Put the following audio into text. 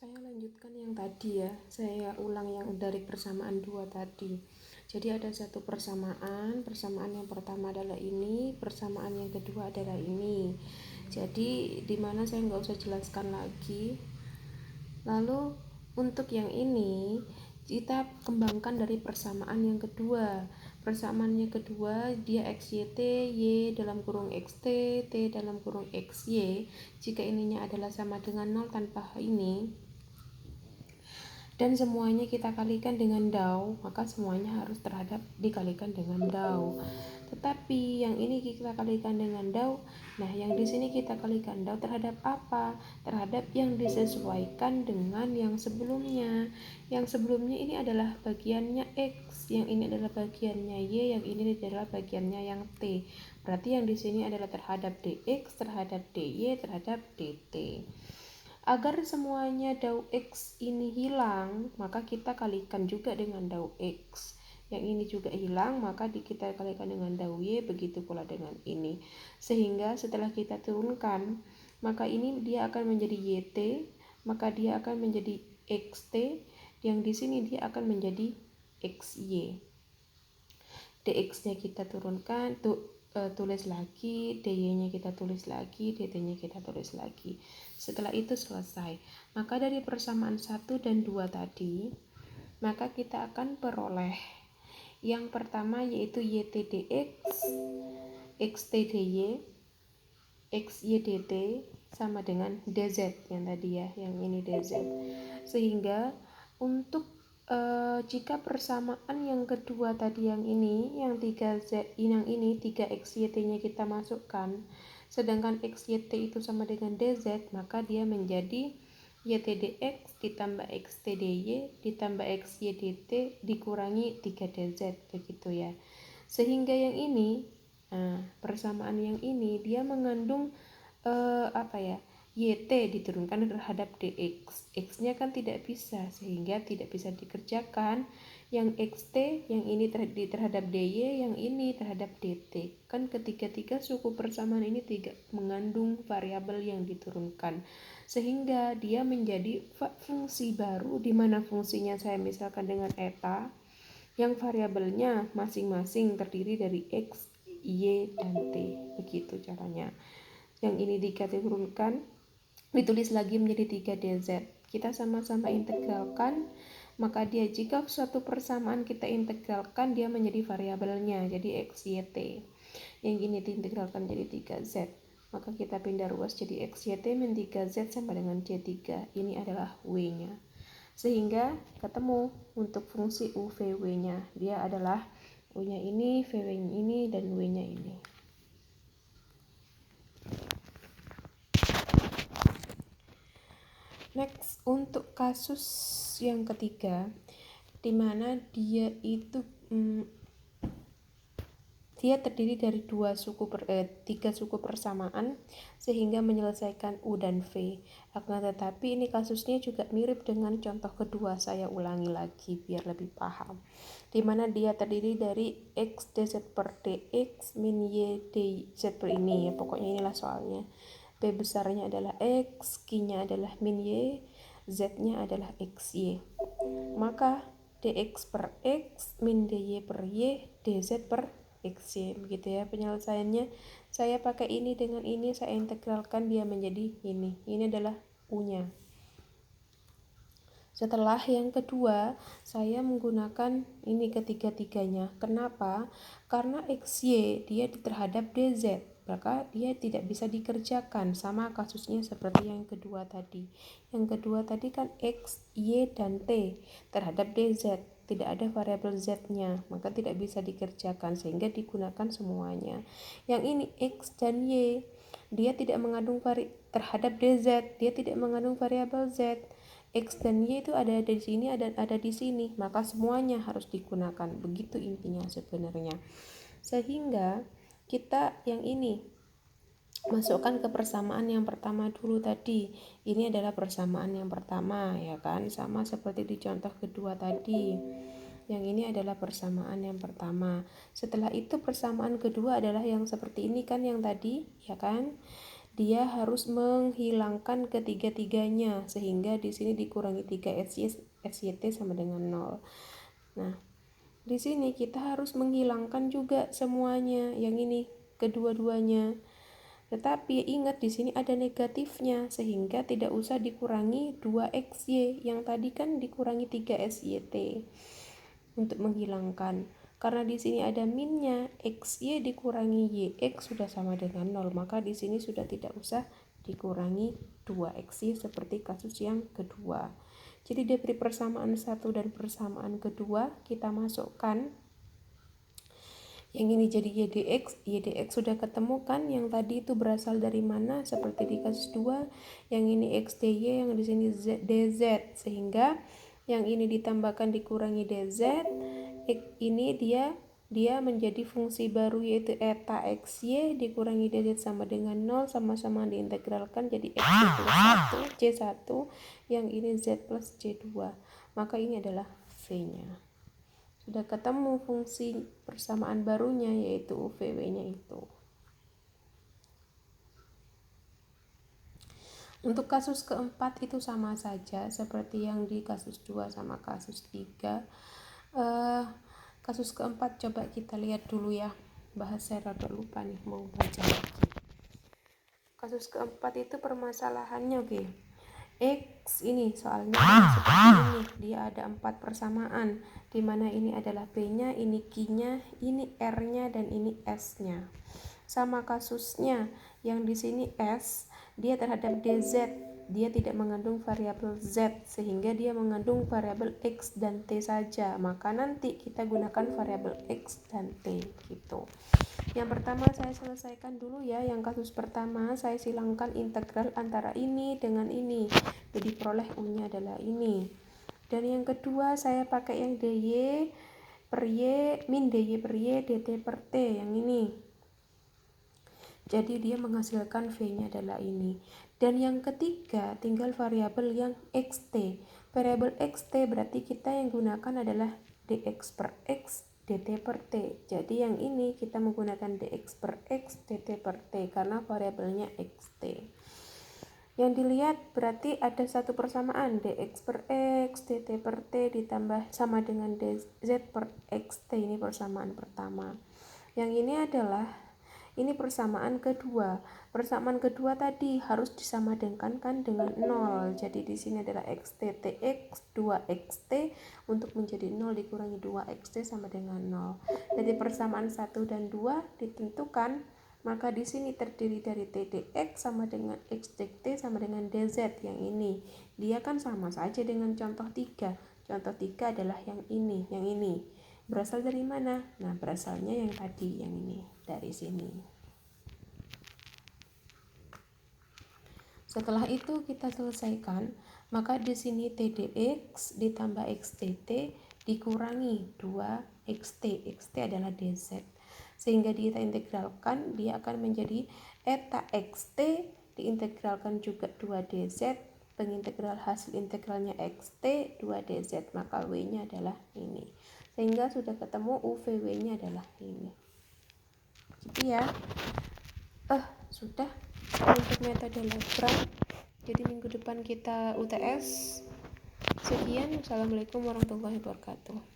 Saya lanjutkan yang tadi ya, saya ulang yang dari persamaan 2 tadi. Jadi ada satu persamaan yang pertama adalah ini, persamaan yang kedua adalah ini. Jadi dimana saya nggak usah jelaskan lagi. Lalu untuk yang ini kita kembangkan dari persamaan yang kedua. Persamaan yang kedua dia XYT, Y dalam kurung XT, T dalam kurung XY. Jika ininya adalah sama dengan 0 tanpa ini, dan semuanya kita kalikan dengan dau, maka semuanya harus dikalikan dengan dau. Tetapi yang ini kita kalikan dengan dau. Nah, yang di sini kita kalikan dau terhadap apa? Terhadap yang disesuaikan dengan yang sebelumnya. Yang sebelumnya ini adalah bagiannya X, yang ini adalah bagiannya Y, yang ini adalah bagiannya yang T. Berarti yang di sini adalah terhadap DX, terhadap DY, terhadap DT. Agar semuanya dau X ini hilang, maka kita kalikan juga dengan dau X. Yang ini juga hilang, maka kita kalikan dengan dau Y, begitu pula dengan ini. Sehingga setelah kita turunkan, maka ini dia akan menjadi YT, maka dia akan menjadi XT, yang di sini dia akan menjadi XY. DX-nya kita turunkan, tulis lagi, dy-nya kita tulis lagi, dt-nya kita tulis lagi. Setelah itu selesai. Maka dari persamaan 1 dan 2 tadi, maka kita akan peroleh yang pertama yaitu YT dx, XT dy, XY dt sama dengan dz yang tadi ya, yang ini dz. Sehingga untuk jika persamaan yang kedua tadi yang ini, yang 3z, yang ini 3xyt nya kita masukkan, sedangkan xyt itu sama dengan dz, maka dia menjadi yt dx ditambah xt dy ditambah xy dt dikurangi 3dz, begitu ya. Sehingga yang ini, persamaan yang ini dia mengandung YT diturunkan terhadap DX. X-nya kan tidak bisa, sehingga tidak bisa dikerjakan. Yang XT, yang ini terhadap DY, yang ini terhadap DT. Kan ketiga-tiga suku persamaan ini tidak mengandung variabel yang diturunkan. Sehingga dia menjadi fungsi baru, di mana fungsinya saya misalkan dengan eta, yang variabelnya masing-masing terdiri dari X, Y, dan T. Begitu caranya. Yang ini diturunkan, ditulis lagi menjadi 3dz. Kita sama-sama integralkan, maka dia jika suatu persamaan kita integralkan, dia menjadi variabelnya, jadi XYT. Yang ini diintegralkan jadi 3z. Maka kita pindah ruas jadi XYT min 3z sama dengan C3. Ini adalah W-nya. Sehingga ketemu untuk fungsi U VW-nya. Dia adalah U-nya ini, VW-nya ini, dan W-nya ini. Next, untuk kasus yang ketiga, di mana dia itu dia terdiri dari tiga suku persamaan sehingga menyelesaikan U dan V. Akan tetapi ini kasusnya juga mirip dengan contoh kedua, saya ulangi lagi biar lebih paham. Di mana dia terdiri dari X dz per dx min Y dz per ini ya, pokoknya inilah soalnya. P besarnya adalah X, Q-nya adalah min Y, Z-nya adalah XY. Maka dx per X min dy per Y, dz per XY. Begitu ya penyelesaiannya. Saya pakai ini dengan ini, saya integralkan, dia menjadi ini. Ini adalah U-nya. Setelah yang kedua, saya menggunakan ini ketiga-tiganya. Kenapa? Karena XY dia terhadap DZ, maka dia tidak bisa dikerjakan. Sama kasusnya seperti yang kedua tadi. Yang kedua tadi kan X, Y, dan T terhadap DZ. Tidak ada variabel Z-nya, maka tidak bisa dikerjakan, sehingga digunakan semuanya. Yang ini X dan Y, dia tidak mengandung terhadap DZ, dia tidak mengandung variabel Z. X dan Y itu ada di sini, ada di sini, maka semuanya harus digunakan. Begitu intinya sebenarnya. Sehingga kita yang ini masukkan ke persamaan yang pertama dulu tadi. Ini adalah persamaan yang pertama ya kan, sama seperti di contoh kedua tadi. Yang ini adalah persamaan yang pertama. Setelah itu persamaan kedua adalah yang seperti ini kan, yang tadi ya kan. dia harus menghilangkan ketiga-tiganya, sehingga di sini dikurangi 3 SYT sama dengan 0. Nah, di sini kita harus menghilangkan juga semuanya, yang ini kedua-duanya. Tetapi ingat di sini ada negatifnya, sehingga tidak usah dikurangi 2XY, yang tadi kan dikurangi 3 SYT untuk menghilangkan. Karena di sini ada minnya, XY dikurangi YX sudah sama dengan 0, maka di sini sudah tidak usah dikurangi 2XY seperti kasus yang kedua. Jadi dari persamaan 1 dan persamaan kedua kita masukkan. Yang ini jadi YDX sudah ketemu kan, yang tadi itu berasal dari mana seperti di kasus 2, yang ini XDY, yang di sini DZ, sehingga yang ini ditambahkan dikurangi DZ, ini dia menjadi fungsi baru yaitu eta XY dikurangi DZ sama dengan 0, sama-sama diintegralkan jadi XY plus 1 C1, yang ini Z plus C2, maka ini adalah V-nya. Sudah ketemu fungsi persamaan barunya yaitu UVW-nya itu. Untuk kasus keempat itu sama saja seperti yang di kasus 2 sama kasus 3. Kasus keempat coba kita lihat dulu ya. Bahas saya rada lupa nih mau baca lagi. Kasus keempat itu permasalahannya oke. X ini soalnya seperti ini, dia ada 4 persamaan, dimana ini adalah B-nya, ini Q-nya, ini R-nya, dan ini S-nya. Sama kasusnya, yang di sini S, dia terhadap DZ, dia tidak mengandung variabel Z, sehingga dia mengandung variabel X dan T saja, maka nanti kita gunakan variabel X dan T gitu. Yang pertama saya selesaikan dulu ya. Yang kasus pertama saya silangkan integral antara ini dengan ini, jadi peroleh U-nya adalah ini. Dan yang kedua saya pakai yang dy per y min dy per y dt per t, yang ini. Jadi dia menghasilkan V-nya adalah ini. Dan yang ketiga tinggal variabel yang xt. Variabel xt berarti kita yang gunakan adalah dx per x dt per t. Jadi yang ini kita menggunakan dx per x dt per t karena variabelnya xt. Yang dilihat berarti ada satu persamaan, dx per x dt per t ditambah sama dengan dz per xt, ini persamaan pertama. Yang ini adalah ini persamaan kedua. Persamaan kedua tadi harus disamakan kan dengan 0. Jadi di sini adalah xt tx 2xt untuk menjadi 0 dikurangi 2xt sama dengan 0. Jadi persamaan 1 dan 2 ditentukan, maka di sini terdiri dari tdx sama dengan x dt sama dengan dz, yang ini. Dia kan sama saja dengan contoh 3. Contoh 3 adalah yang ini, yang ini. Berasal dari mana? Nah, berasalnya yang tadi, yang ini, dari sini. Setelah itu kita selesaikan, maka di sini tdx ditambah xdt dikurangi 2xt. Xt adalah dz. Sehingga kita integralkan, dia akan menjadi eta xt diintegralkan juga 2dz, pengintegral hasil integralnya xt 2dz, maka w-nya adalah ini. Sehingga sudah ketemu UVW-nya adalah ini. Jadi ya, sudah untuk metode Lagrange. Jadi minggu depan kita UTS. Sekian, Assalamualaikum warahmatullahi wabarakatuh.